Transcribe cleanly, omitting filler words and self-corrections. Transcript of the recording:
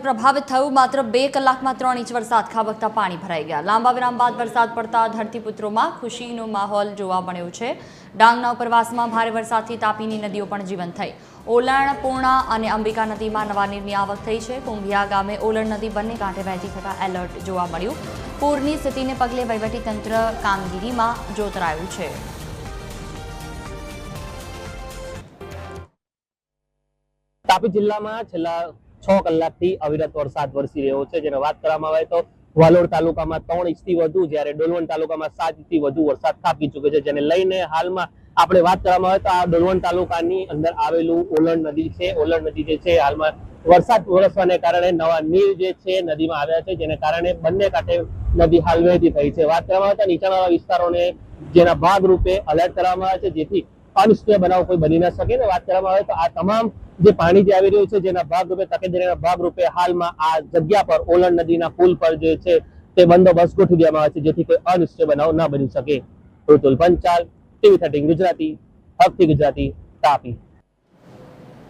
પ્રભાવિત થયું। માત્ર 2 કલાકમાં 3 ઇંચ વરસાદ ખાબકતા પાણી ભરાઈ ગયા। લાંબા વિરામ બાદ વરસાદ પડતા ધરતીપુત્રોમાં ખુશીનો માહોલ જોવા મળ્યો છે। ડાંગના ઉપરવાસમાં ભારે વરસાદથી તાપીની નદીઓ પણ જીવંત થઈ। ઓલણ, પૂર્ણા અને અંબિકા નદીમાં નવા નીરની આવક થઈ છે। કુંભિયા ગામે ઓલણ નદી બંને કાંઠે વહેતી થતા એલર્ટ જોવા મળ્યું। પૂરની સ્થિતિને પગલે વહીવટીતંત્ર કામગીરીમાં જોતરાયું છે। તાપી જિલ્લામાં છેલ્લા 6 કલાકથી અવિરત વરસાદ વરસી રહ્યો છે, જેને વાત કરવામાં આવે તો વાલોડ તાલુકામાં 3 ઇંચથી વધુ, જ્યારે ડોલવણ તાલુકામાં 7 ઇંચથી વધુ વરસાદ ખાબકી ચૂક્યો છે। જેને લઈને હાલમાં આપણે વાત કરવામાં આવે તો આ ડોલવણ તાલુકાની અંદર આવેલું ઓલણ નદી છે। ઓલણ નદી જે છે હાલમાં વરસાદ વરસવાને કારણે નવા નીર જે છે નદીમાં આવ્યા છે, જેને કારણે બંને કાંઠે નદી હાલ વહેતી થઈ છે। વાત કરવામાં આવે તો નીચાણવાળા વિસ્તારોને જેના ભાગરૂપે એલર્ટ કરવામાં આવે છે, જેથી અનિશ્ચિત બનાવ કોઈ બની ન શકે। ને વાત કરવામાં આવે તો આ તમામ જે પાણી જે આવી રહ્યું છે જેના ભાગરૂપે તકેદારીના ભાગરૂપે હાલમાં આ જગ્યા પર ઓલણ નદીના પુલ પર જે છે તે બંદોબસ્ત ગોઠવી દેવામાં આવે છે, જેથી કોઈ અનિશ્ચિત બનાવ ન બની શકે। ઋતુલ પંચાલ, TV13 ગુજરાતી, હકથી ગુજરાતી, તાપી।